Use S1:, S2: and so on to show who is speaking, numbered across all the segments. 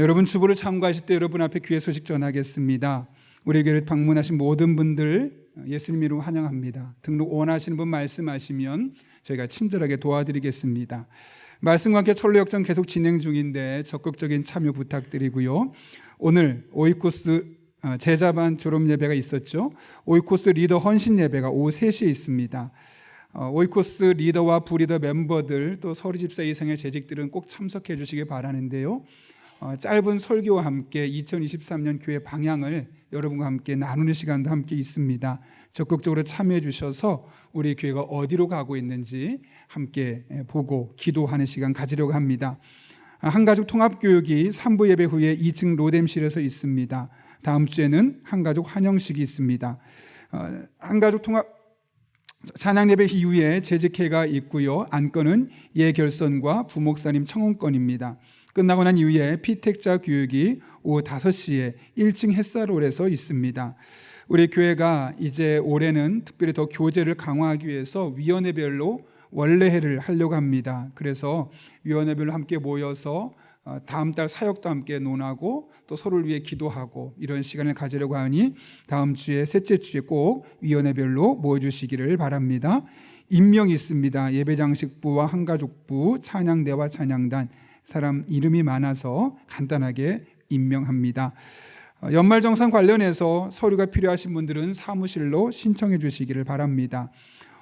S1: 여러분 주보를 참고하실 때 여러분 앞에 귀의 소식 전하겠습니다. 우리 교회를 방문하신 모든 분들 예수님 이름으로 환영합니다. 등록 원하시는 분 말씀하시면 저희가 친절하게 도와드리겠습니다. 말씀과 함께 철로 역정 계속 진행 중인데 적극적인 참여 부탁드리고요. 오늘 오이코스 제자반 졸업 예배가 있었죠. 오이코스 리더 헌신 예배가 오후 3시에 있습니다. 오이코스 리더와 부리더 멤버들 또 서리 집사 이상의 재직들은 꼭 참석해 주시기 바라는데요. 짧은 설교와 함께 2023년 교회 방향을 여러분과 함께 나누는 시간도 함께 있습니다. 적극적으로 참여해 주셔서 우리 교회가 어디로 가고 있는지 함께 보고 기도하는 시간 가지려고 합니다. 한가족 통합교육이 3부 예배 후에 2층 로뎀실에서 있습니다. 다음 주에는 한가족 환영식이 있습니다. 한가족 통합 찬양 예배 이후에 재직회가 있고요. 안건은 예결선과 부목사님 청혼건입니다. 끝나고 난 이후에 피택자 교육이 오후 5시에 1층 햇살홀에서 있습니다. 우리 교회가 이제 올해는 특별히 더 교제를 강화하기 위해서 위원회별로 원래회를 하려고 합니다. 그래서 위원회별로 함께 모여서 다음 달 사역도 함께 논하고 또 서로를 위해 기도하고 이런 시간을 가지려고 하니 다음 주에 셋째 주에 꼭 위원회별로 모여주시기를 바랍니다. 임명이 있습니다. 예배장식부와 한가족부, 찬양대와 찬양단 사람 이름이 많아서 간단하게 임명합니다. 연말정산 관련해서 서류가 필요하신 분들은 사무실로 신청해 주시기를 바랍니다.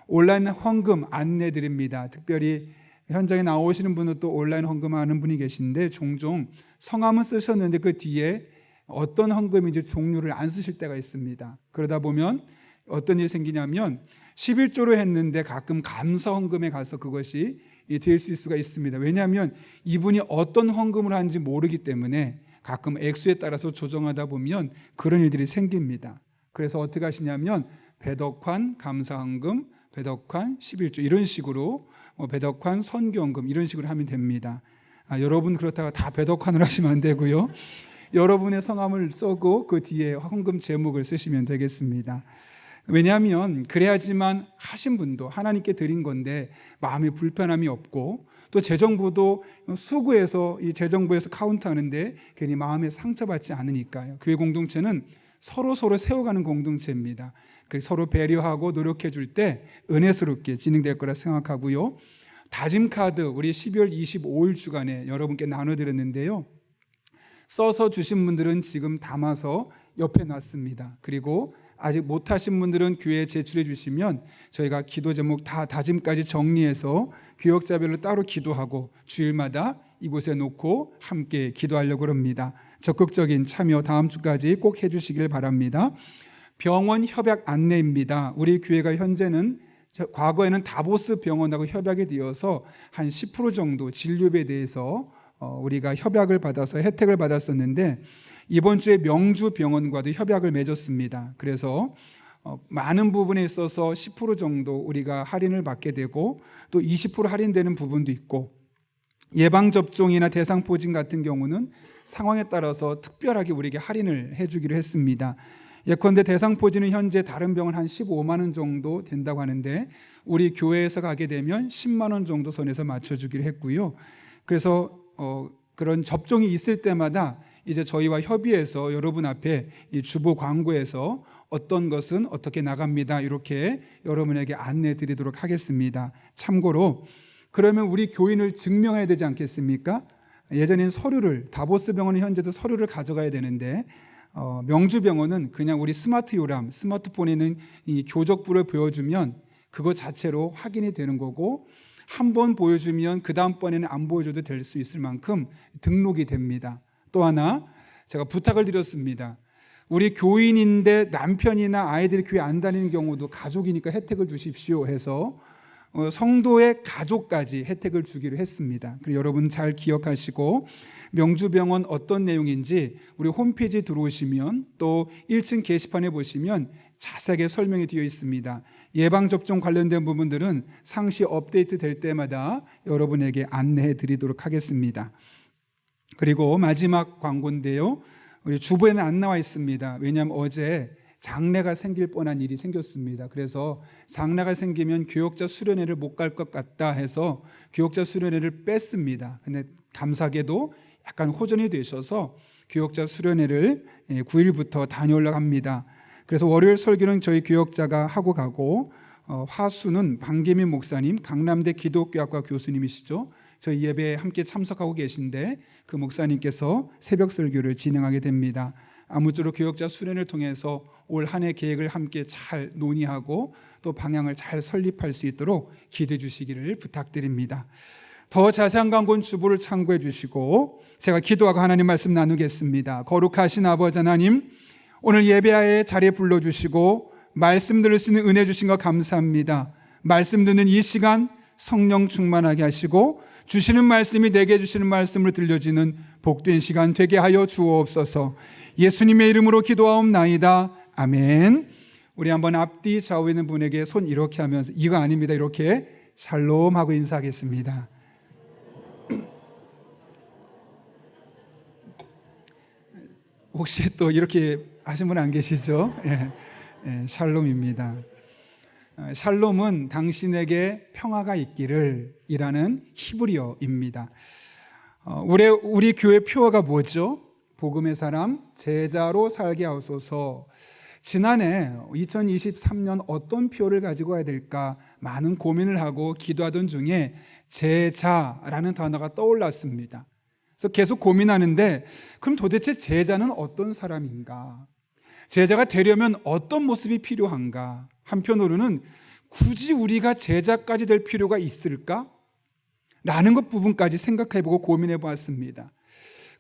S1: 온라인 헌금 안내 드립니다. 특별히 현장에 나오시는 분은 또 온라인 헌금하는 분이 계신데 종종 성함은 쓰셨는데 그 뒤에 어떤 헌금인지 종류를 안 쓰실 때가 있습니다. 그러다 보면 어떤 일이 생기냐면 11조로 했는데 가끔 감사 헌금에 가서 그것이 될 수가 있습니다. 왜냐하면 이분이 어떤 헌금을 하는지 모르기 때문에 가끔 액수에 따라서 조정하다 보면 그런 일들이 생깁니다. 그래서 어떻게 하시냐면 배덕환 감사헌금, 배덕환 11조 이런 식으로 배덕환 선교헌금 이런 식으로 하면 됩니다. 여러분 그렇다가 다 배덕환을 하시면 안 되고요. 여러분의 성함을 써고 그 뒤에 헌금 제목을 쓰시면 되겠습니다. 왜냐하면 그래야지만 하신 분도 하나님께 드린 건데 마음에 불편함이 없고 또 재정부도 수구해서 이 재정부에서 카운트하는데 괜히 마음에 상처받지 않으니까요. 교회 공동체는 서로 세워가는 공동체입니다. 서로 배려하고 노력해 줄 때 은혜스럽게 진행될 거라 생각하고요. 다짐 카드 우리 12월 25일 주간에 여러분께 나눠드렸는데요. 써서 주신 분들은 지금 담아서 옆에 놨습니다. 그리고 아직 못하신 분들은 교회에 제출해 주시면 저희가 기도 제목 다 다짐까지 정리해서 교역자별로 따로 기도하고 주일마다 이곳에 놓고 함께 기도하려고 합니다. 적극적인 참여 다음 주까지 꼭 해주시길 바랍니다. 병원 협약 안내입니다. 우리 교회가 현재는 과거에는 다보스 병원하고 협약이 되어서 한 10% 정도 진료비에 대해서 우리가 협약을 받아서 혜택을 받았었는데 이번 주에 명주병원과도 협약을 맺었습니다. 그래서 많은 부분에 있어서 10% 정도 우리가 할인을 받게 되고 또 20% 할인되는 부분도 있고 예방접종이나 대상포진 같은 경우는 상황에 따라서 특별하게 우리에게 할인을 해주기로 했습니다. 예컨대 대상포진은 현재 다른 병원 한 15만 원 정도 된다고 하는데 우리 교회에서 가게 되면 10만 원 정도 선에서 맞춰주기로 했고요. 그래서 그런 접종이 있을 때마다 이제 저희와 협의해서 여러분 앞에 이 주보 광고에서 어떤 것은 어떻게 나갑니다. 이렇게 여러분에게 안내 드리도록 하겠습니다. 참고로 그러면 우리 교인을 증명해야 되지 않겠습니까? 예전엔 서류를 다보스 병원은 현재도 서류를 가져가야 되는데 명주병원은 그냥 우리 스마트 요람 스마트폰에 있는 이 교적부를 보여주면 그것 자체로 확인이 되는 거고 한 번 보여주면 그 다음번에는 안 보여줘도 될 수 있을 만큼 등록이 됩니다. 또 하나 제가 부탁을 드렸습니다. 우리 교인인데 남편이나 아이들이 교회 안 다니는 경우도 가족이니까 혜택을 주십시오 해서 성도의 가족까지 혜택을 주기로 했습니다. 그리고 여러분 잘 기억하시고 명주병원 어떤 내용인지 우리 홈페이지 들어오시면 또 1층 게시판에 보시면 자세하게 설명이 되어 있습니다. 예방접종 관련된 부분들은 상시 업데이트 될 때마다 여러분에게 안내해 드리도록 하겠습니다. 그리고 마지막 광고인데요. 우리 주보에는 안 나와 있습니다. 왜냐하면 어제 장례가 생길 뻔한 일이 생겼습니다. 그래서 장례가 생기면 교역자 수련회를 못 갈 것 같다 해서 교역자 수련회를 뺐습니다. 근데 감사하게도 약간 호전이 되셔서 교역자 수련회를 9일부터 다녀오려고 합니다. 그래서 월요일 설교는 저희 교역자가 하고 가고 화수는 방계민 목사님, 강남대 기독교학과 교수님이시죠. 저희 예배에 함께 참석하고 계신데 그 목사님께서 새벽 설교를 진행하게 됩니다. 아무쪼록 교역자 수련을 통해서 올 한 해 계획을 함께 잘 논의하고 또 방향을 잘 설립할 수 있도록 기도해 주시기를 부탁드립니다. 더 자세한 광고는 주보를 참고해 주시고 제가 기도하고 하나님 말씀 나누겠습니다. 거룩하신 아버지 하나님, 오늘 예배의 자리에 불러주시고 말씀 들을 수 있는 은혜 주신 것 감사합니다. 말씀 듣는 이 시간 성령 충만하게 하시고 주시는 말씀이 내게 주시는 말씀을 들려지는 복된 시간 되게 하여 주옵소서. 예수님의 이름으로 기도하옵나이다. 아멘. 우리 한번 앞뒤 좌우에 있는 분에게 손 이렇게 하면서, 이거 아닙니다, 이렇게 샬롬 하고 인사하겠습니다. 혹시 또 이렇게 하신 분 안 계시죠? 샬롬입니다. 샬롬은 당신에게 평화가 있기를 이라는 히브리어입니다. 우리 교회 표어가 뭐죠? 복음의 사람, 제자로 살게 하소서. 지난해 2023년 어떤 표어를 가지고 와야 될까 많은 고민을 하고 기도하던 중에 제자라는 단어가 떠올랐습니다. 그래서 계속 고민하는데, 그럼 도대체 제자는 어떤 사람인가? 제자가 되려면 어떤 모습이 필요한가? 한편으로는 굳이 우리가 제자까지 될 필요가 있을까? 라는 것 부분까지 생각해보고 고민해보았습니다.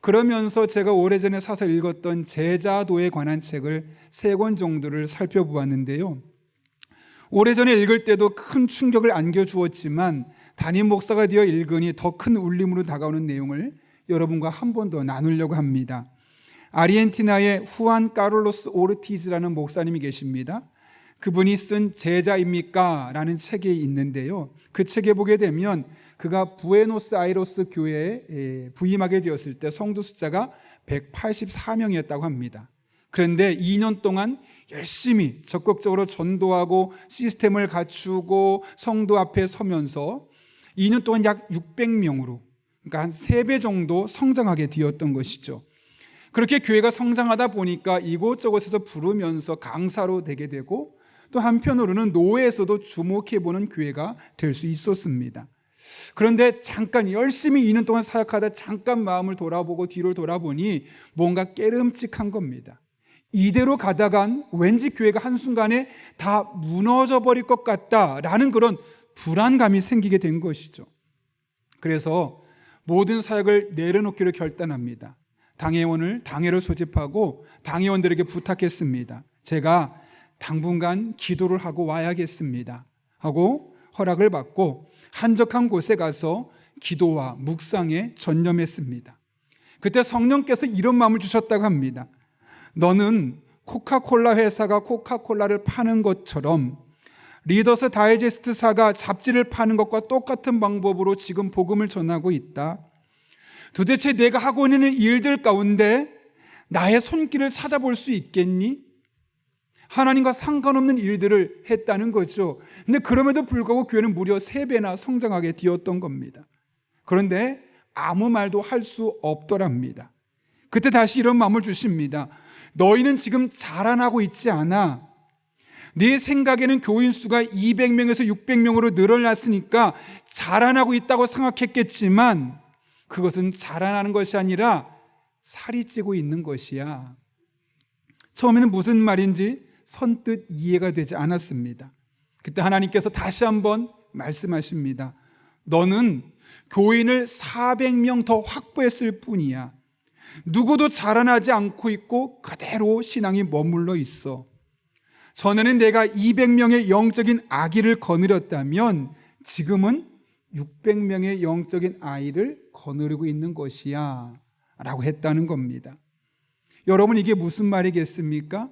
S1: 그러면서 제가 오래전에 사서 읽었던 제자도에 관한 책을 3권 정도를 살펴보았는데요. 오래전에 읽을 때도 큰 충격을 안겨주었지만 담임 목사가 되어 읽으니 더 큰 울림으로 다가오는 내용을 여러분과 한 번 더 나누려고 합니다. 아르헨티나의 후안 카를로스 오르티즈라는 목사님이 계십니다. 그분이 쓴 제자입니까? 라는 책이 있는데요. 그 책에 보게 되면 그가 부에노스아이레스 교회에 부임하게 되었을 때 성도 숫자가 184명이었다고 합니다. 그런데 2년 동안 열심히 적극적으로 전도하고 시스템을 갖추고 성도 앞에 서면서 2년 동안 약 600명으로, 그러니까 한 3배 정도 성장하게 되었던 것이죠. 그렇게 교회가 성장하다 보니까 이곳저곳에서 부르면서 강사로 되게 되고, 또 한편으로는 노회에서도 주목해보는 교회가 될 수 있었습니다. 그런데 잠깐 열심히 2년 동안 사역하다 잠깐 마음을 돌아보고 뒤를 돌아보니 뭔가 깨름칙한 겁니다. 이대로 가다간 왠지 교회가 한순간에 다 무너져 버릴 것 같다라는 그런 불안감이 생기게 된 것이죠. 그래서 모든 사역을 내려놓기로 결단합니다. 당회를 소집하고 당회원들에게 부탁했습니다. 제가 당분간 기도를 하고 와야겠습니다 하고 허락을 받고 한적한 곳에 가서 기도와 묵상에 전념했습니다. 그때 성령께서 이런 마음을 주셨다고 합니다. 너는 코카콜라 회사가 코카콜라를 파는 것처럼 리더스 다이제스트사가 잡지를 파는 것과 똑같은 방법으로 지금 복음을 전하고 있다. 도대체 내가 하고 있는 일들 가운데 나의 손길을 찾아볼 수 있겠니? 하나님과 상관없는 일들을 했다는 거죠. 근데 그럼에도 불구하고 교회는 무려 3배나 성장하게 되었던 겁니다. 그런데 아무 말도 할 수 없더랍니다. 그때 다시 이런 마음을 주십니다. 너희는 지금 자라나고 있지 않아. 네 생각에는 교인 수가 200명에서 600명으로 늘어났으니까 자라나고 있다고 생각했겠지만 그것은 자라나는 것이 아니라 살이 찌고 있는 것이야. 처음에는 무슨 말인지 선뜻 이해가 되지 않았습니다. 그때 하나님께서 다시 한번 말씀하십니다. 너는 교인을 400명 더 확보했을 뿐이야. 누구도 자라나지 않고 있고 그대로 신앙이 머물러 있어. 전에는 내가 200명의 영적인 아기를 거느렸다면 지금은 600명의 영적인 아이를 거느리고 있는 것이야 라고 했다는 겁니다. 여러분, 이게 무슨 말이겠습니까?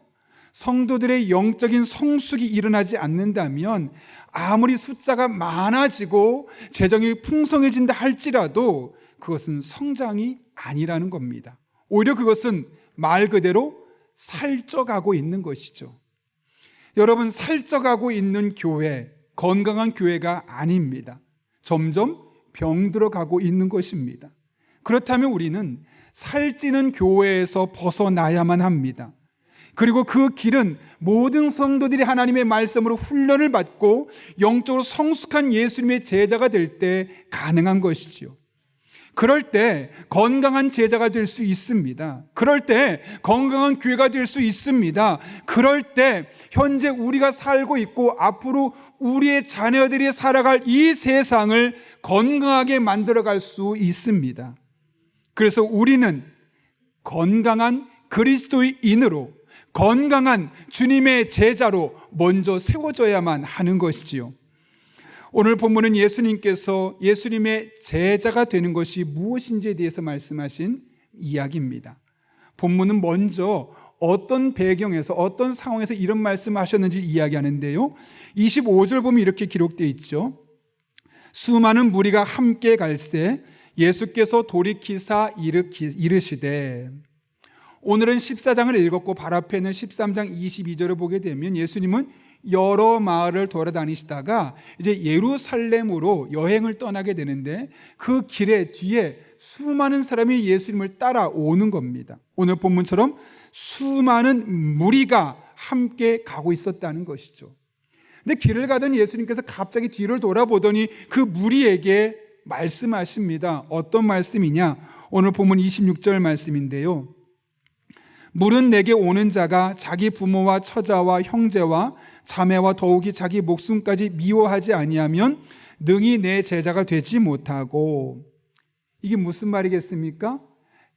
S1: 성도들의 영적인 성숙이 일어나지 않는다면 아무리 숫자가 많아지고 재정이 풍성해진다 할지라도 그것은 성장이 아니라는 겁니다. 오히려 그것은 말 그대로 살쪄가고 있는 것이죠. 여러분, 살쪄가고 있는 교회, 건강한 교회가 아닙니다. 점점 병들어가고 있는 것입니다. 그렇다면 우리는 살찌는 교회에서 벗어나야만 합니다. 그리고 그 길은 모든 성도들이 하나님의 말씀으로 훈련을 받고 영적으로 성숙한 예수님의 제자가 될 때 가능한 것이지요. 그럴 때 건강한 제자가 될 수 있습니다. 그럴 때 건강한 교회가 될 수 있습니다. 그럴 때 현재 우리가 살고 있고 앞으로 우리의 자녀들이 살아갈 이 세상을 건강하게 만들어갈 수 있습니다. 그래서 우리는 건강한 그리스도인으로, 건강한 주님의 제자로 먼저 세워져야만 하는 것이지요. 오늘 본문은 예수님께서 예수님의 제자가 되는 것이 무엇인지에 대해서 말씀하신 이야기입니다. 본문은 먼저 어떤 배경에서, 어떤 상황에서 이런 말씀을 하셨는지 이야기하는데요, 25절 보면 이렇게 기록되어 있죠. 수많은 무리가 함께 갈새 예수께서 돌이키사 이르시되. 오늘은 14장을 읽었고 바로 앞에 있는 13장 22절을 보게 되면 예수님은 여러 마을을 돌아다니시다가 이제 예루살렘으로 여행을 떠나게 되는데 그 길에 뒤에 수많은 사람이 예수님을 따라오는 겁니다. 오늘 본문처럼 수많은 무리가 함께 가고 있었다는 것이죠. 근데 길을 가던 예수님께서 갑자기 뒤를 돌아보더니 그 무리에게 말씀하십니다. 어떤 말씀이냐? 오늘 본문 26절 말씀인데요. 물은 내게 오는 자가 자기 부모와 처자와 형제와 자매와 더욱이 자기 목숨까지 미워하지 아니하면 능히 내 제자가 되지 못하고. 이게 무슨 말이겠습니까?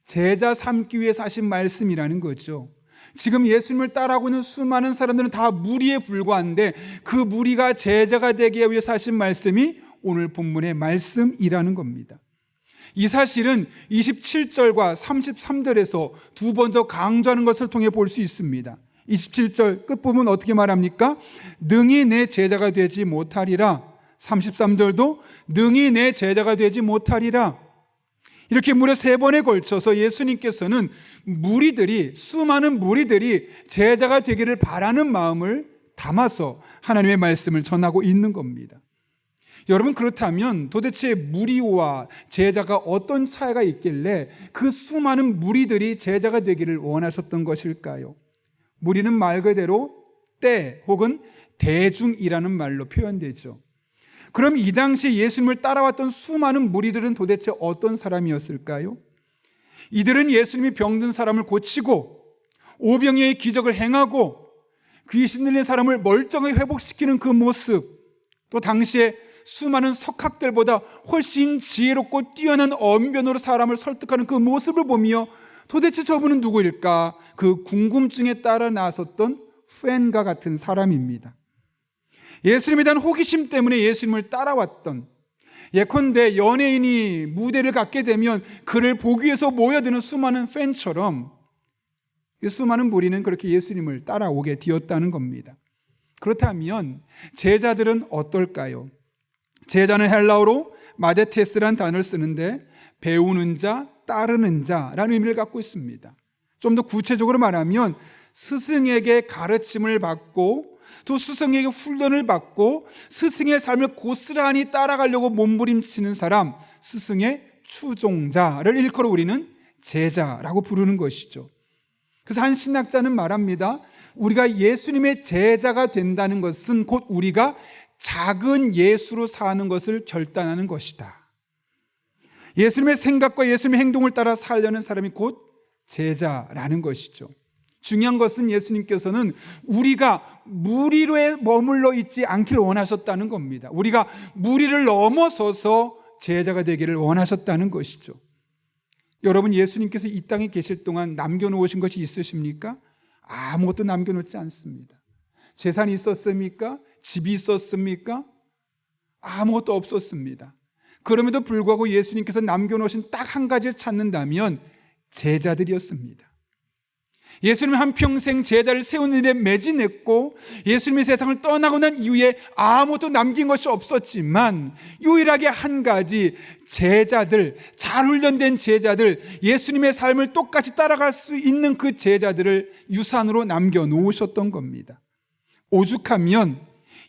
S1: 제자 삼기 위해서 하신 말씀이라는 거죠. 지금 예수님을 따라하고 있는 수많은 사람들은 다 무리에 불과한데 그 무리가 제자가 되기 위해서 하신 말씀이 오늘 본문의 말씀이라는 겁니다. 이 사실은 27절과 33절에서 두 번 더 강조하는 것을 통해 볼 수 있습니다. 27절 끝부분 어떻게 말합니까? 능히 내 제자가 되지 못하리라. 33절도 능히 내 제자가 되지 못하리라. 이렇게 무려 세 번에 걸쳐서 예수님께서는 수많은 무리들이 제자가 되기를 바라는 마음을 담아서 하나님의 말씀을 전하고 있는 겁니다. 여러분, 그렇다면 도대체 무리와 제자가 어떤 차이가 있길래 그 수많은 무리들이 제자가 되기를 원하셨던 것일까요? 무리는 말 그대로 때 혹은 대중이라는 말로 표현되죠. 그럼 이 당시 예수님을 따라왔던 수많은 무리들은 도대체 어떤 사람이었을까요? 이들은 예수님이 병든 사람을 고치고 오병이의 기적을 행하고 귀신 들린 사람을 멀쩡하게 회복시키는 그 모습, 또 당시에 수많은 석학들보다 훨씬 지혜롭고 뛰어난 언변으로 사람을 설득하는 그 모습을 보며 도대체 저분은 누구일까? 그 궁금증에 따라 나섰던 팬과 같은 사람입니다. 예수님에 대한 호기심 때문에 예수님을 따라왔던, 예컨대 연예인이 무대를 갖게 되면 그를 보기 위해서 모여드는 수많은 팬처럼 수많은 무리는 그렇게 예수님을 따라오게 되었다는 겁니다. 그렇다면 제자들은 어떨까요? 제자는 헬라어로 마데테스라는 단어를 쓰는데 배우는 자, 따르는 자라는 의미를 갖고 있습니다. 좀 더 구체적으로 말하면 스승에게 가르침을 받고 또 스승에게 훈련을 받고 스승의 삶을 고스란히 따라가려고 몸부림치는 사람, 스승의 추종자를 일컬어 우리는 제자라고 부르는 것이죠. 그래서 한 신학자는 말합니다. 우리가 예수님의 제자가 된다는 것은 곧 우리가 작은 예수로 사는 것을 결단하는 것이다. 예수님의 생각과 예수님의 행동을 따라 살려는 사람이 곧 제자라는 것이죠. 중요한 것은 예수님께서는 우리가 무리로에 머물러 있지 않기를 원하셨다는 겁니다. 우리가 무리를 넘어서서 제자가 되기를 원하셨다는 것이죠. 여러분, 예수님께서 이 땅에 계실 동안 남겨놓으신 것이 있으십니까? 아무것도 남겨놓지 않습니다. 재산이 있었습니까? 집이 있었습니까? 아무것도 없었습니다. 그럼에도 불구하고 예수님께서 남겨놓으신 딱 한 가지를 찾는다면 제자들이었습니다. 예수님은 한평생 제자를 세우는 일에 매진했고 예수님이 세상을 떠나고 난 이후에 아무것도 남긴 것이 없었지만 유일하게 한 가지, 제자들, 잘 훈련된 제자들, 예수님의 삶을 똑같이 따라갈 수 있는 그 제자들을 유산으로 남겨놓으셨던 겁니다. 오죽하면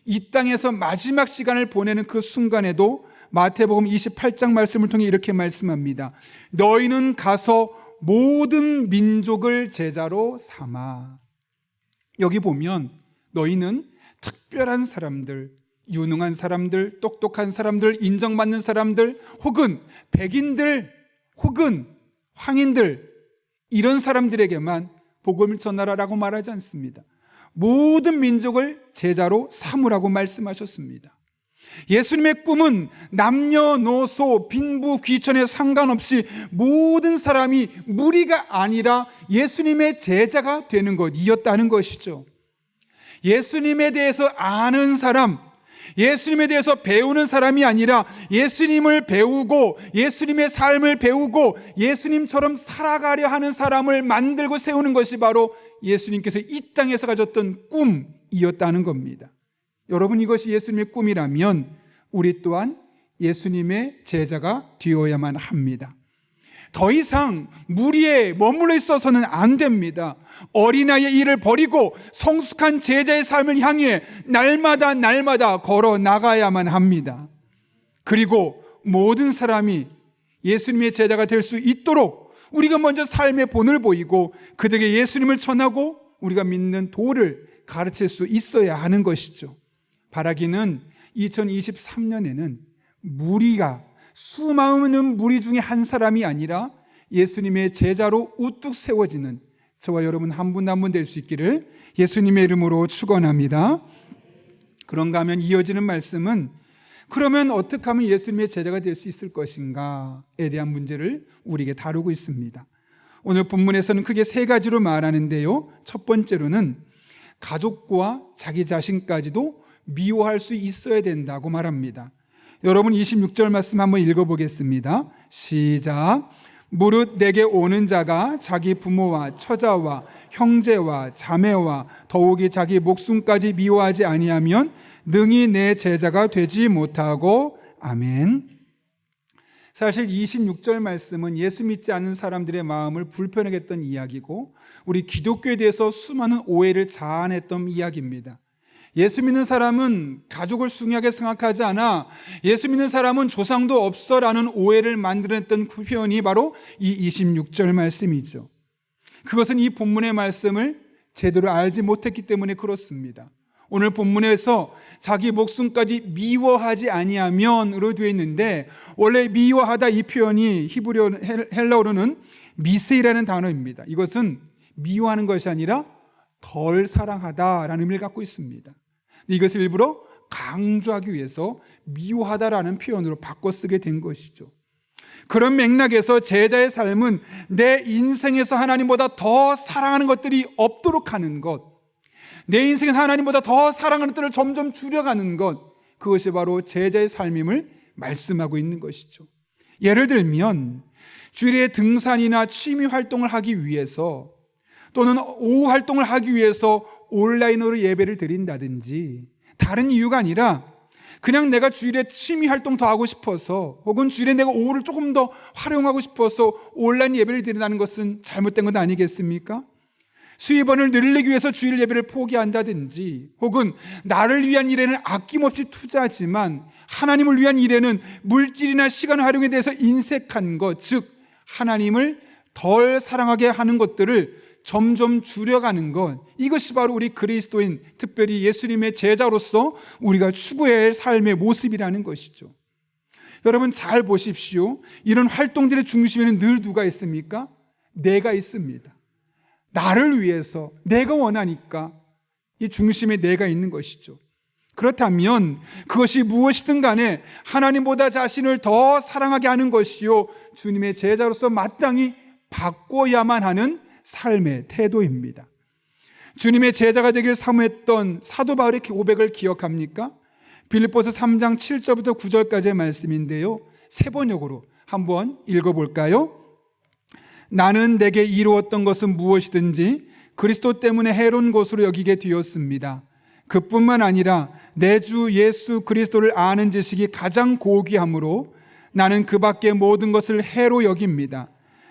S1: 이 땅에서 마지막 시간을 보내는 그 순간에도 마태복음 28장 말씀을 통해 이렇게 말씀합니다. 너희는 가서 모든 민족을 제자로 삼아. 여기 보면 너희는 특별한 사람들, 유능한 사람들, 똑똑한 사람들, 인정받는 사람들, 혹은 백인들, 혹은 황인들, 이런 사람들에게만 복음을 전하라라고 말하지 않습니다. 모든 민족을 제자로 삼으라고 말씀하셨습니다. 예수님의 꿈은 남녀노소, 빈부, 귀천에 상관없이 모든 사람이 무리가 아니라 예수님의 제자가 되는 것이었다는 것이죠. 예수님에 대해서 아는 사람, 예수님에 대해서 배우는 사람이 아니라 예수님을 배우고 예수님의 삶을 배우고 예수님처럼 살아가려 하는 사람을 만들고 세우는 것이 바로 예수님께서 이 땅에서 가졌던 꿈이었다는 겁니다. 여러분, 이것이 예수님의 꿈이라면 우리 또한 예수님의 제자가 되어야만 합니다. 더 이상 무리에 머물러 있어서는 안 됩니다. 어린아이의 일을 버리고 성숙한 제자의 삶을 향해 날마다 걸어 나가야만 합니다. 그리고 모든 사람이 예수님의 제자가 될 수 있도록 우리가 먼저 삶의 본을 보이고 그들에게 예수님을 전하고 우리가 믿는 도를 가르칠 수 있어야 하는 것이죠. 바라기는 2023년에는 무리가 수많은 무리 중에 한 사람이 아니라 예수님의 제자로 우뚝 세워지는 저와 여러분 한 분 한 분 될 수 있기를 예수님의 이름으로 축원합니다. 그런가 하면 이어지는 말씀은 그러면 어떻게 하면 예수님의 제자가 될 수 있을 것인가에 대한 문제를 우리에게 다루고 있습니다. 오늘 본문에서는 크게 세 가지로 말하는데요. 첫 번째로는 가족과 자기 자신까지도 미워할 수 있어야 된다고 말합니다. 여러분 26절 말씀 한번 읽어보겠습니다. 시작. 무릇 내게 오는 자가 자기 부모와 처자와 형제와 자매와 더욱이 자기 목숨까지 미워하지 아니하면 능히 내 제자가 되지 못하고. 아멘. 사실 26절 말씀은 예수 믿지 않는 사람들의 마음을 불편하게 했던 이야기고 우리 기독교에 대해서 수많은 오해를 자아냈던 이야기입니다. 예수 믿는 사람은 가족을 중요하게 생각하지 않아 예수 믿는 사람은 조상도 없어라는 오해를 만들어냈던 그 표현이 바로 이 26절 말씀이죠. 그것은 이 본문의 말씀을 제대로 알지 못했기 때문에 그렇습니다. 오늘 본문에서 자기 목숨까지 미워하지 아니하면으로 되어 있는데 원래 미워하다 이 표현이 히브리어 헬라어로는 미세이라는 단어입니다. 이것은 미워하는 것이 아니라 덜 사랑하다라는 의미를 갖고 있습니다. 이것을 일부러 강조하기 위해서 미워하다라는 표현으로 바꿔 쓰게 된 것이죠. 그런 맥락에서 제자의 삶은 내 인생에서 하나님보다 더 사랑하는 것들이 없도록 하는 것, 내 인생에서 하나님보다 더 사랑하는 것들을 점점 줄여가는 것, 그것이 바로 제자의 삶임을 말씀하고 있는 것이죠. 예를 들면 주일에 등산이나 취미 활동을 하기 위해서 또는 오후 활동을 하기 위해서 온라인으로 예배를 드린다든지 다른 이유가 아니라 그냥 내가 주일에 취미 활동 더 하고 싶어서 혹은 주일에 내가 오후를 조금 더 활용하고 싶어서 온라인 예배를 드린다는 것은 잘못된 것 아니겠습니까? 수입원을 늘리기 위해서 주일 예배를 포기한다든지 혹은 나를 위한 일에는 아낌없이 투자하지만 하나님을 위한 일에는 물질이나 시간을 활용에 대해서 인색한 것, 즉 하나님을 덜 사랑하게 하는 것들을 점점 줄여가는 것, 이것이 바로 우리 그리스도인, 특별히 예수님의 제자로서 우리가 추구해야 할 삶의 모습이라는 것이죠. 여러분 잘 보십시오. 이런 활동들의 중심에는 늘 누가 있습니까? 내가 있습니다. 나를 위해서, 내가 원하니까 이 중심에 내가 있는 것이죠. 그렇다면 그것이 무엇이든 간에 하나님보다 자신을 더 사랑하게 하는 것이요 주님의 제자로서 마땅히 바꿔야만 하는 삶의 태도입니다. 주님의 제자가 되길 사모했던 사도 바울의 고백을 기억합니까? 빌립보서 3장 7절부터 9절까지의 말씀인데요, 세 번역으로 한번 읽어볼까요? 나는 내게 이루었던 것은 무엇이든지 그리스도 때문에 해로운 것으로 여기게 되었습니다. 그뿐만 아니라 내 주 예수 그리스도를 아는 지식이 가장 고귀하므로 나는 그 밖의 모든 것을 해로 여깁니다.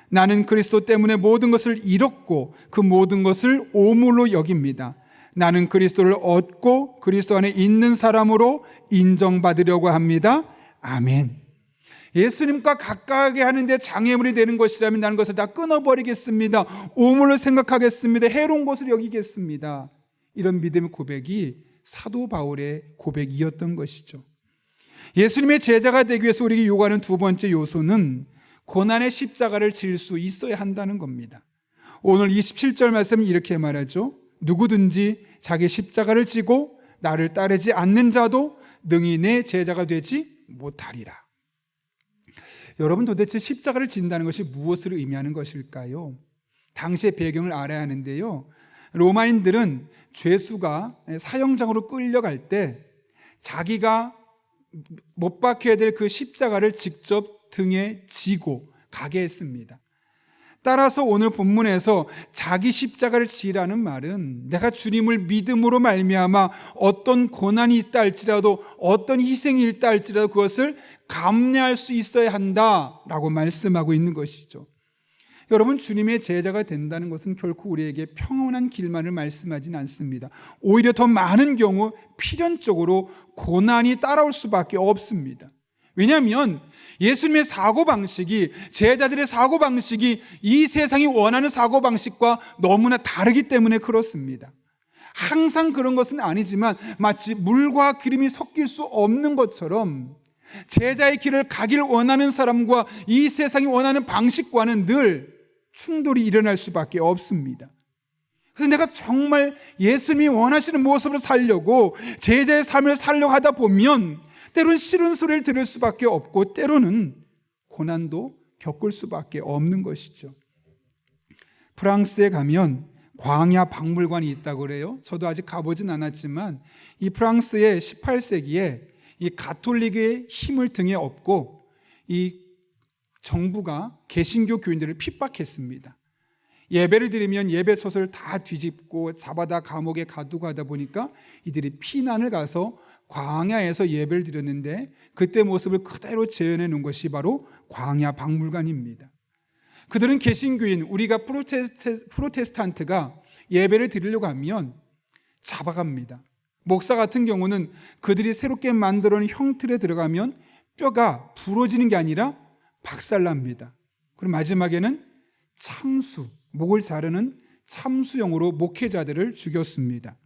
S1: 나는 그리스도 때문에 모든 것을 잃었고 그 모든 것을 오물로 여깁니다. 나는 그리스도를 얻고 그리스도 안에 있는 사람으로 인정받으려고 합니다. 아멘. 예수님과 가까이 하는데 장애물이 되는 것이라면 나는 것을 다 끊어버리겠습니다. 오물을 생각하겠습니다. 해로운 것을 여기겠습니다. 이런 믿음의 고백이 사도 바울의 고백이었던 것이죠. 예수님의 제자가 되기 위해서 우리에게 요구하는 두 번째 요소는 고난의 십자가를 질 수 있어야 한다는 겁니다. 오늘 27절 말씀은 이렇게 말하죠. 누구든지 자기 십자가를 지고 나를 따르지 않는 자도 능히 내 제자가 되지 못하리라. 여러분, 도대체 십자가를 진다는 것이 무엇을 의미하는 것일까요? 당시의 배경을 알아야 하는데요. 로마인들은 죄수가 사형장으로 끌려갈 때 자기가 못 박혀야 될 그 십자가를 직접 등에 지고 가게 했습니다. 따라서 오늘 본문에서 자기 십자가를 지라는 말은 내가 주님을 믿음으로 말미암아 어떤 고난이 있다 할지라도 어떤 희생이 있다 할지라도 그것을 감내할 수 있어야 한다라고 말씀하고 있는 것이죠. 여러분, 주님의 제자가 된다는 것은 결코 우리에게 평온한 길만을 말씀하지는 않습니다. 오히려 더 많은 경우 필연적으로 고난이 따라올 수밖에 없습니다. 왜냐하면 예수님의 사고방식이, 제자들의 사고방식이 이 세상이 원하는 사고방식과 너무나 다르기 때문에 그렇습니다. 항상 그런 것은 아니지만 마치 물과 기름이 섞일 수 없는 것처럼 제자의 길을 가길 원하는 사람과 이 세상이 원하는 방식과는 늘 충돌이 일어날 수밖에 없습니다. 그래서 내가 정말 예수님이 원하시는 모습을 살려고 제자의 삶을 살려고 하다 보면 때로는 싫은 소리를 들을 수밖에 없고 때로는 고난도 겪을 수밖에 없는 것이죠. 프랑스에 가면 광야 박물관이 있다고 그래요. 저도 아직 가보진 않았지만 이 프랑스의 18세기에 이 가톨릭의 힘을 등에 업고 이 정부가 개신교 교인들을 핍박했습니다. 예배를 드리면 예배소설을 다 뒤집고 잡아다 감옥에 가두고 하다 보니까 이들이 피난을 가서 광야에서 예배를 드렸는데 그때 모습을 그대로 재현해 놓은 것이 바로 광야 박물관입니다. 그들은 개신교인, 우리가 프로테스탄트가 예배를 드리려고 하면 잡아갑니다. 목사 같은 경우는 그들이 새롭게 만들어 놓은 형틀에 들어가면 뼈가 부러지는 게 아니라 박살납니다. 그리고 마지막에는 참수, 목을 자르는 참수형으로 목회자들을 죽였습니다.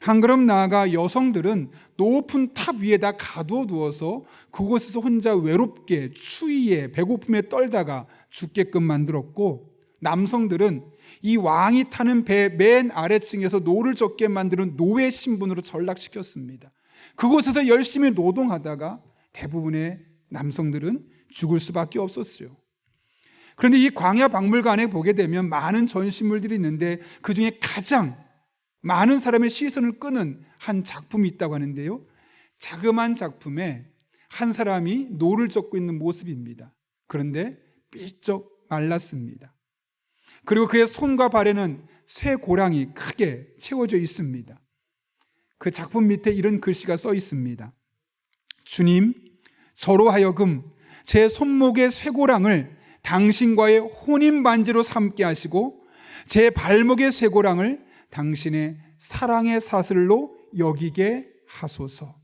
S1: 한 걸음 나아가 여성들은 높은 탑 위에다 가둬두어서 그곳에서 혼자 외롭게 추위에 배고픔에 떨다가 죽게끔 만들었고, 남성들은 이 왕이 타는 배 맨 아래층에서 노를 젓게 만드는 노예 신분으로 전락시켰습니다. 그곳에서 열심히 노동하다가 대부분의 남성들은 죽을 수밖에 없었어요. 그런데 이 광야 박물관에 보게 되면 많은 전시물들이 있는데 그 중에 가장 많은 사람의 시선을 끄는 한 작품이 있다고 하는데요. 자그마한 작품에 한 사람이 노를 젓고 있는 모습입니다. 그런데 삐쩍 말랐습니다. 그리고 그의 손과 발에는 쇠고랑이 크게 채워져 있습니다. 그 작품 밑에 이런 글씨가 써 있습니다. 주님, 저로 하여금 제 손목의 쇠고랑을 당신과의 혼인반지로 삼게 하시고 제 발목의 쇠고랑을 당신의 사랑의 사슬로 여기게 하소서.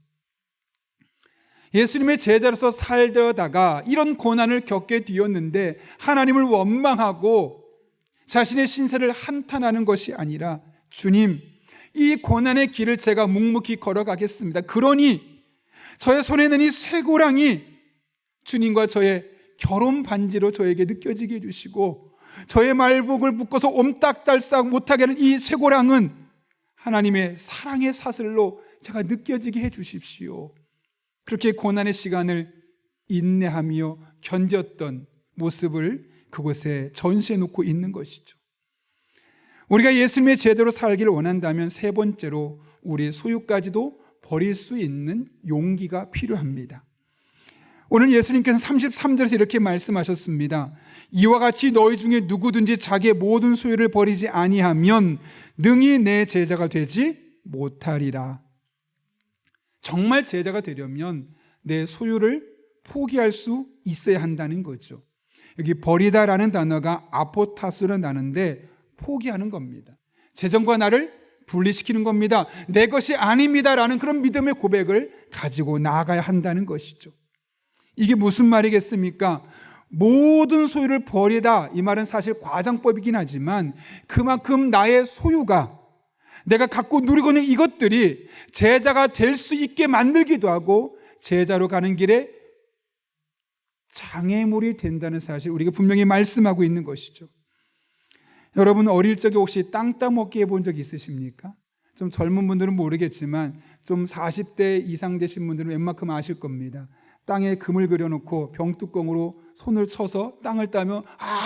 S1: 예수님의 제자로서 살다가 이런 고난을 겪게 되었는데 하나님을 원망하고 자신의 신세를 한탄하는 것이 아니라, 주님, 이 고난의 길을 제가 묵묵히 걸어가겠습니다. 그러니 저의 손에 있는 이 쇠고랑이 주님과 저의 결혼 반지로 저에게 느껴지게 해주시고, 저의 말복을 묶어서 옴딱달싹 못하게 하는 이 쇠고랑은 하나님의 사랑의 사슬로 제가 느껴지게 해주십시오. 그렇게 고난의 시간을 인내하며 견뎠던 모습을 그곳에 전시해 놓고 있는 것이죠. 우리가 예수님의 제대로 살기를 원한다면 세 번째로 우리의 소유까지도 버릴 수 있는 용기가 필요합니다. 오늘 예수님께서 33절에서 이렇게 말씀하셨습니다. 이와 같이 너희 중에 누구든지 자기의 모든 소유를 버리지 아니하면 능히 내 제자가 되지 못하리라. 정말 제자가 되려면 내 소유를 포기할 수 있어야 한다는 거죠. 여기 버리다라는 단어가 아포타스라는 단어인데 포기하는 겁니다. 재정과 나를 분리시키는 겁니다. 내 것이 아닙니다라는 그런 믿음의 고백을 가지고 나아가야 한다는 것이죠. 이게 무슨 말이겠습니까? 모든 소유를 버리다, 이 말은 사실 과장법이긴 하지만 그만큼 나의 소유가, 내가 갖고 누리고 있는 이것들이 제자가 될 수 있게 만들기도 하고 제자로 가는 길에 장애물이 된다는 사실, 우리가 분명히 말씀하고 있는 것이죠. 여러분, 어릴 적에 혹시 땅 따먹기 해본 적 있으십니까? 좀 젊은 분들은 모르겠지만 좀 40대 이상 되신 분들은 웬만큼 아실 겁니다. 땅에 금을 그려놓고 병뚜껑으로 손을 쳐서 땅을 따면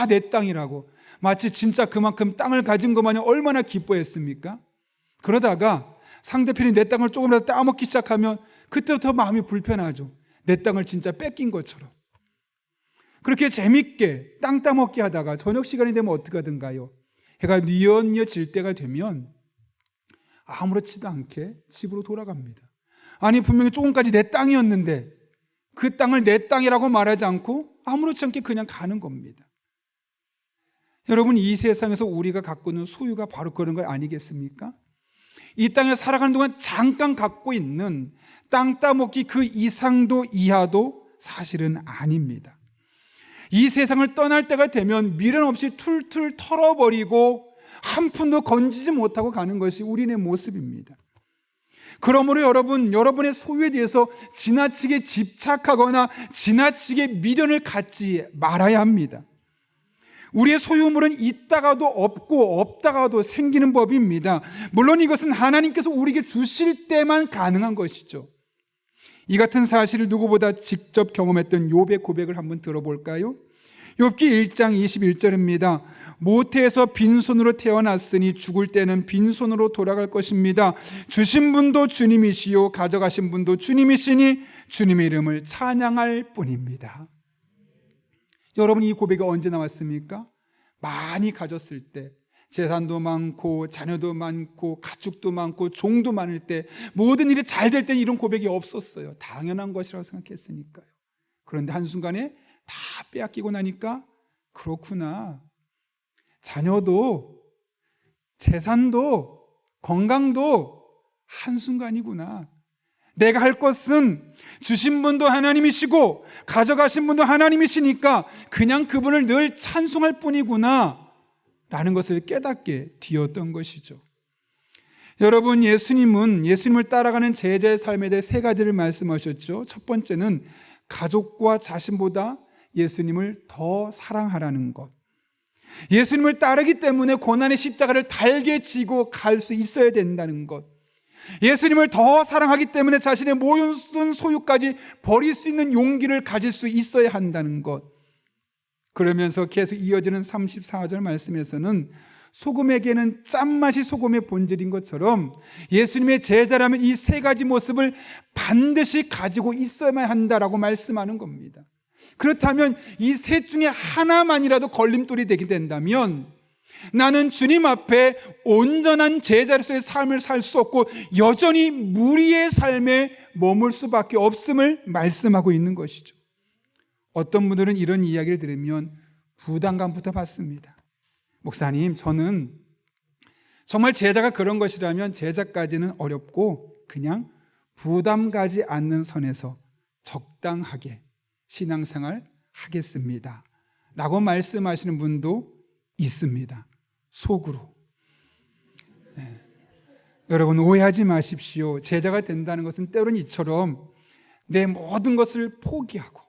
S1: 내 땅이라고, 마치 진짜 그만큼 땅을 가진 것 마냥 얼마나 기뻐했습니까? 그러다가 상대편이 내 땅을 조금이라도 따먹기 시작하면 그때부터 마음이 불편하죠. 내 땅을 진짜 뺏긴 것처럼. 그렇게 재밌게 땅 따먹기 하다가 저녁 시간이 되면 어떻게 하던가요? 해가 뉘엿뉘엿질 때가 되면 아무렇지도 않게 집으로 돌아갑니다. 아니, 분명히 조금까지 내 땅이었는데 그 땅을 내 땅이라고 말하지 않고 아무렇지 않게 그냥 가는 겁니다. 여러분, 이 세상에서 우리가 갖고 있는 소유가 바로 그런 거 아니겠습니까? 이 땅에 살아가는 동안 잠깐 갖고 있는 땅 따먹기 그 이상도 이하도 사실은 아닙니다. 이 세상을 떠날 때가 되면 미련 없이 툴툴 털어버리고 한 푼도 건지지 못하고 가는 것이 우리의 모습입니다. 그러므로 여러분의 소유에 대해서 지나치게 집착하거나 지나치게 미련을 갖지 말아야 합니다. 우리의 소유물은 있다가도 없고 없다가도 생기는 법입니다. 물론 이것은 하나님께서 우리에게 주실 때만 가능한 것이죠. 이 같은 사실을 누구보다 직접 경험했던 욥의 고백을 한번 들어볼까요? 욥기 1장 21절입니다. 모태에서 빈손으로 태어났으니 죽을 때는 빈손으로 돌아갈 것입니다. 주신 분도 주님이시요 가져가신 분도 주님이시니 주님의 이름을 찬양할 뿐입니다. 여러분, 이 고백이 언제 나왔습니까? 많이 가졌을 때, 재산도 많고 자녀도 많고 가축도 많고 종도 많을 때, 모든 일이 잘 될 때 이런 고백이 없었어요. 당연한 것이라고 생각했으니까요. 그런데 한순간에 다 빼앗기고 나니까 그렇구나, 자녀도 재산도 건강도 한순간이구나, 내가 할 것은 주신 분도 하나님이시고 가져가신 분도 하나님이시니까 그냥 그분을 늘 찬송할 뿐이구나 라는 것을 깨닫게 되었던 것이죠. 여러분, 예수님을 따라가는 제자의 삶에 대해 세 가지를 말씀하셨죠. 첫 번째는 가족과 자신보다 예수님을 더 사랑하라는 것. 예수님을 따르기 때문에 고난의 십자가를 달게 지고 갈 수 있어야 된다는 것. 예수님을 더 사랑하기 때문에 자신의 모든 소유까지 버릴 수 있는 용기를 가질 수 있어야 한다는 것. 그러면서 계속 이어지는 34절 말씀에서는 소금에게는 짠맛이 소금의 본질인 것처럼 예수님의 제자라면 이 세 가지 모습을 반드시 가지고 있어야만 한다라고 말씀하는 겁니다. 그렇다면 이 셋 중에 하나만이라도 걸림돌이 되게 된다면 나는 주님 앞에 온전한 제자로서의 삶을 살 수 없고 여전히 무리의 삶에 머물 수밖에 없음을 말씀하고 있는 것이죠. 어떤 분들은 이런 이야기를 들으면 부담감부터 받습니다. 목사님, 저는 정말 제자가 그런 것이라면 제자까지는 어렵고 그냥 부담 가지 않는 선에서 적당하게 신앙생활 하겠습니다 라고 말씀하시는 분도 있습니다. 속으로. 여러분, 오해하지 마십시오. 제자가 된다는 것은 때로는 이처럼 내 모든 것을 포기하고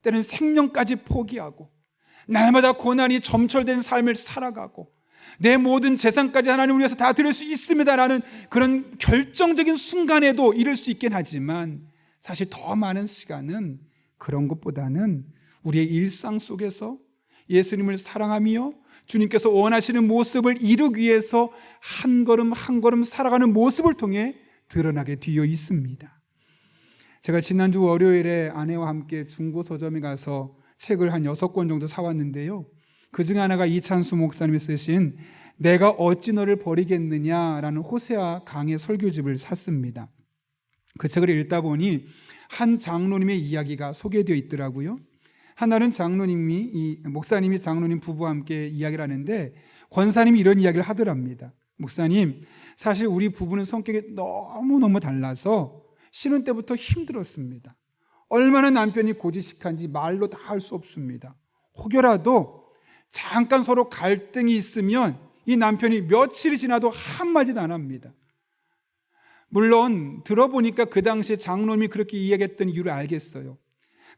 S1: 때로는 생명까지 포기하고 날마다 고난이 점철된 삶을 살아가고 내 모든 재산까지 하나님을 위해서 다 드릴 수 있습니다라는 그런 결정적인 순간에도 이룰 수 있긴 하지만 사실 더 많은 시간은 그런 것보다는 우리의 일상 속에서 예수님을 사랑하며 주님께서 원하시는 모습을 이루기 위해서 한 걸음 한 걸음 살아가는 모습을 통해 드러나게 되어 있습니다. 제가 지난주 월요일에 아내와 함께 중고 서점에 가서 책을 한 6권 정도 사왔는데요, 그 중에 하나가 이찬수 목사님이 쓰신 내가 어찌 너를 버리겠느냐라는 호세아 강의 설교집을 샀습니다. 그 책을 읽다 보니 한 장로님의 이야기가 소개되어 있더라고요. 하나는 목사님이 장로님 부부와 함께 이야기를 하는데 권사님이 이런 이야기를 하더랍니다. 목사님, 사실 우리 부부는 성격이 너무너무 달라서 신혼 때부터 힘들었습니다. 얼마나 남편이 고지식한지 말로 다 할 수 없습니다. 혹여라도 잠깐 서로 갈등이 있으면 이 남편이 며칠이 지나도 한마디도 안 합니다. 물론 들어보니까 그 당시에 장로님이 그렇게 이야기했던 이유를 알겠어요.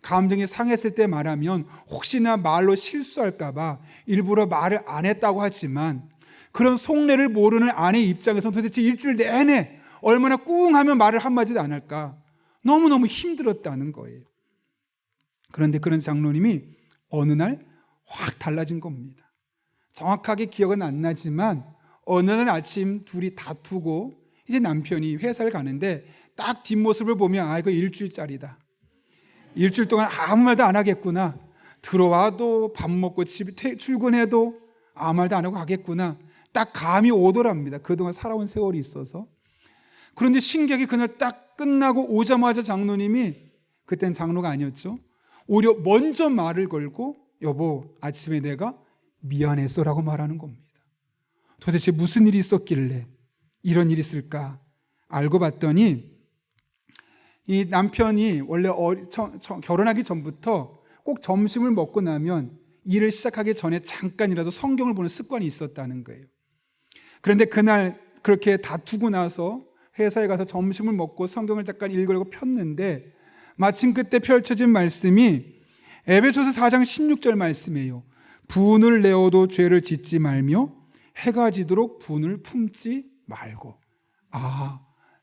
S1: 감정이 상했을 때 말하면 혹시나 말로 실수할까 봐 일부러 말을 안 했다고 하지만, 그런 속내를 모르는 아내 입장에서는 도대체 일주일 내내 얼마나 꿍하면 말을 한마디도 안 할까, 너무너무 힘들었다는 거예요. 그런데 그런 장로님이 어느 날 확 달라진 겁니다. 정확하게 기억은 안 나지만 어느 날 아침 둘이 다투고 이제 남편이 회사를 가는데 딱 뒷모습을 보면 이거 일주일짜리다. 일주일 동안 아무 말도 안 하겠구나. 들어와도 밥 먹고 집에 출근해도 아무 말도 안 하고 가겠구나. 딱 감이 오더랍니다. 그동안 살아온 세월이 있어서. 그런데 신기하게 그날 딱 끝나고 오자마자 장로님이, 그땐 장로가 아니었죠, 오히려 먼저 말을 걸고 여보, 아침에 내가 미안했어 라고 말하는 겁니다. 도대체 무슨 일이 있었길래 이런 일이 있을까 알고 봤더니, 이 남편이 원래 결혼하기 전부터 꼭 점심을 먹고 나면 일을 시작하기 전에 잠깐이라도 성경을 보는 습관이 있었다는 거예요. 그런데 그날 그렇게 다투고 나서 회사에 가서 점심을 먹고 성경을 잠깐 읽으려고 폈는데 마침 그때 펼쳐진 말씀이 에베소서 4장 16절 말씀이에요. 분을 내어도 죄를 짓지 말며 해가 지도록 분을 품지 말고.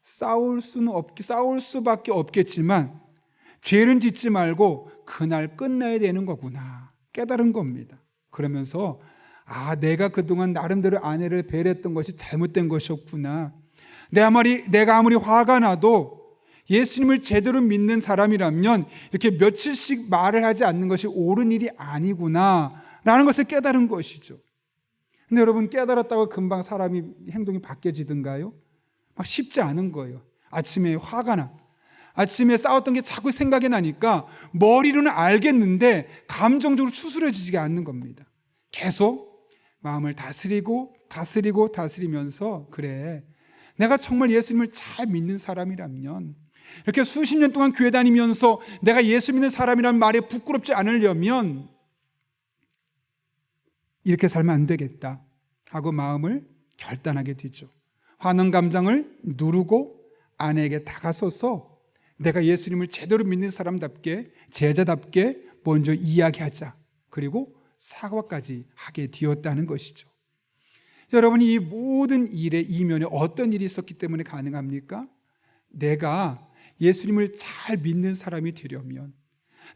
S1: 싸울 수밖에 없겠지만 죄는 짓지 말고 그날 끝나야 되는 거구나 깨달은 겁니다. 그러면서 내가 그동안 나름대로 아내를 배려했던 것이 잘못된 것이었구나. 내가 아무리 화가 나도 예수님을 제대로 믿는 사람이라면 이렇게 며칠씩 말을 하지 않는 것이 옳은 일이 아니구나 라는 것을 깨달은 것이죠. 근데 여러분, 깨달았다고 금방 사람이 행동이 바뀌어지던가요? 막 쉽지 않은 거예요. 아침에 화가 나, 아침에 싸웠던 게 자꾸 생각이 나니까 머리로는 알겠는데 감정적으로 추스려지지가 않는 겁니다. 계속 마음을 다스리면서 그래, 내가 정말 예수님을 잘 믿는 사람이라면, 이렇게 수십 년 동안 교회 다니면서 내가 예수 믿는 사람이라는 말에 부끄럽지 않으려면 이렇게 살면 안 되겠다 하고 마음을 결단하게 되죠. 화난 감정을 누르고 아내에게 다가서서 내가 예수님을 제대로 믿는 사람답게, 제자답게 먼저 이야기하자. 그리고 사과까지 하게 되었다는 것이죠. 여러분이 이 모든 일의 이면에 어떤 일이 있었기 때문에 가능합니까? 내가 예수님을 잘 믿는 사람이 되려면,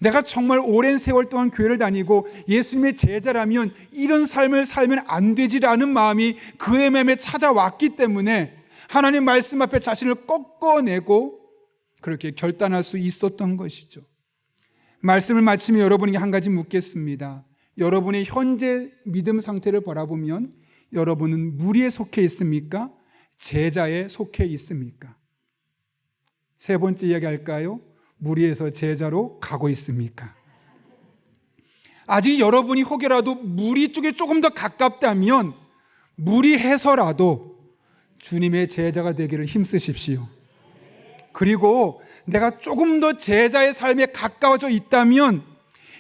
S1: 내가 정말 오랜 세월 동안 교회를 다니고 예수님의 제자라면 이런 삶을 살면 안 되지라는 마음이 그의 맘에 찾아왔기 때문에 하나님 말씀 앞에 자신을 꺾어내고 그렇게 결단할 수 있었던 것이죠. 말씀을 마치며 여러분에게 한 가지 묻겠습니다. 여러분의 현재 믿음 상태를 바라보면 여러분은 무리에 속해 있습니까? 제자에 속해 있습니까? 세 번째 이야기 할까요? 무리에서 제자로 가고 있습니까? 아직 여러분이 혹여라도 무리 쪽에 조금 더 가깝다면 무리해서라도 주님의 제자가 되기를 힘쓰십시오. 그리고 내가 조금 더 제자의 삶에 가까워져 있다면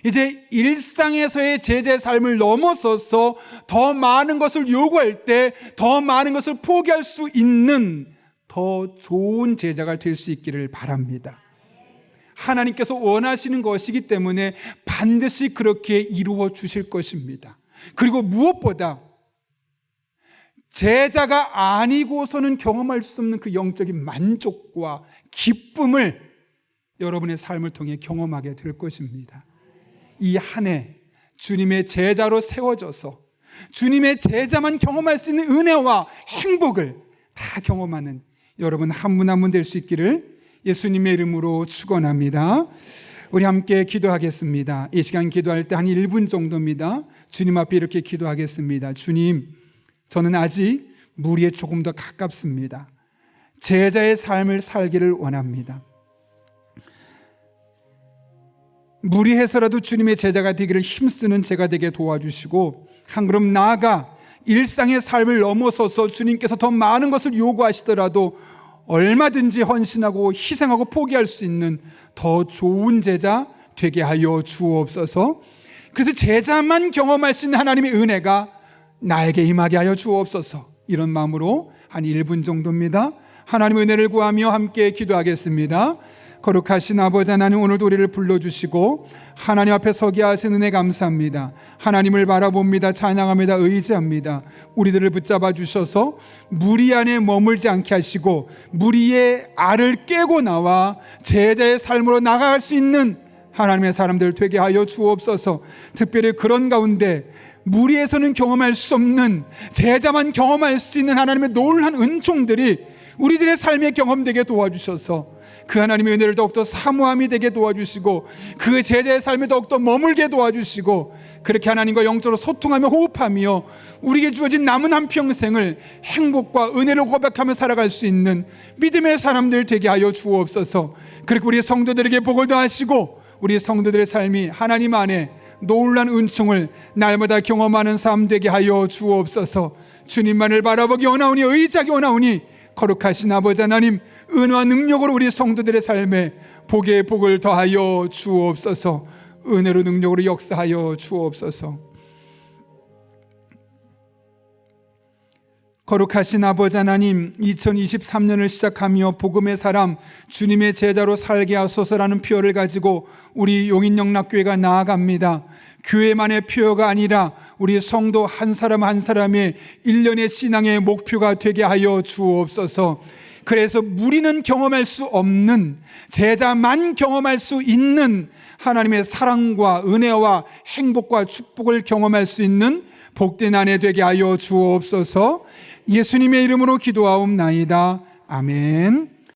S1: 이제 일상에서의 제자의 삶을 넘어서서 더 많은 것을 요구할 때 더 많은 것을 포기할 수 있는 더 좋은 제자가 될 수 있기를 바랍니다. 하나님께서 원하시는 것이기 때문에 반드시 그렇게 이루어 주실 것입니다. 그리고 무엇보다 제자가 아니고서는 경험할 수 없는 그 영적인 만족과 기쁨을 여러분의 삶을 통해 경험하게 될 것입니다. 이 한 해 주님의 제자로 세워져서 주님의 제자만 경험할 수 있는 은혜와 행복을 다 경험하는 여러분 한 분 한 분 될 수 있기를 예수님의 이름으로 축원합니다. 우리 함께 기도하겠습니다. 이 시간 기도할 때 한 1분 정도입니다. 주님 앞에 이렇게 기도하겠습니다. 주님, 저는 아직 무리에 조금 더 가깝습니다. 제자의 삶을 살기를 원합니다. 무리해서라도 주님의 제자가 되기를 힘쓰는 제가 되게 도와주시고 한 걸음 나아가 일상의 삶을 넘어서서 주님께서 더 많은 것을 요구하시더라도 얼마든지 헌신하고 희생하고 포기할 수 있는 더 좋은 제자 되게 하여 주옵소서. 그래서 제자만 경험할 수 있는 하나님의 은혜가 나에게 임하게 하여 주옵소서. 이런 마음으로 한 1분 정도입니다. 하나님의 은혜를 구하며 함께 기도하겠습니다. 거룩하신 아버지 하나님, 오늘도 우리를 불러주시고 하나님 앞에 서게 하신 은혜 감사합니다. 하나님을 바라봅니다. 찬양합니다. 의지합니다. 우리들을 붙잡아 주셔서 무리 안에 머물지 않게 하시고 무리의 알을 깨고 나와 제자의 삶으로 나아갈 수 있는 하나님의 사람들 되게 하여 주옵소서. 특별히 그런 가운데 무리에서는 경험할 수 없는, 제자만 경험할 수 있는 하나님의 놀라운 은총들이 우리들의 삶에 경험되게 도와주셔서 그 하나님의 은혜를 더욱더 사모함이 되게 도와주시고 그 제자의 삶에 더욱더 머물게 도와주시고, 그렇게 하나님과 영적으로 소통하며 호흡하며 우리에게 주어진 남은 한평생을 행복과 은혜로 고백하며 살아갈 수 있는 믿음의 사람들 되게 하여 주옵소서. 그리고 우리 성도들에게 복을 더하시고 우리 성도들의 삶이 하나님 안에 놀라운 은총을 날마다 경험하는 삶 되게 하여 주옵소서. 주님만을 바라보기 원하오니 의지하기 원하오니 거룩하신 아버지 하나님, 은혜와 능력으로 우리 성도들의 삶에 복의 복을 더하여 주옵소서. 은혜로 능력으로 역사하여 주옵소서. 거룩하신 아버지 하나님, 2023년을 시작하며 복음의 사람, 주님의 제자로 살게 하소서라는 표어를 가지고 우리 용인영락교회가 나아갑니다. 교회만의 표어가 아니라 우리 성도 한 사람 한 사람의 1년의 신앙의 목표가 되게 하여 주옵소서. 그래서 무리는 경험할 수 없는, 제자만 경험할 수 있는 하나님의 사랑과 은혜와 행복과 축복을 경험할 수 있는 복된 한 해 되게 하여 주옵소서. 예수님의 이름으로 기도하옵나이다. 아멘.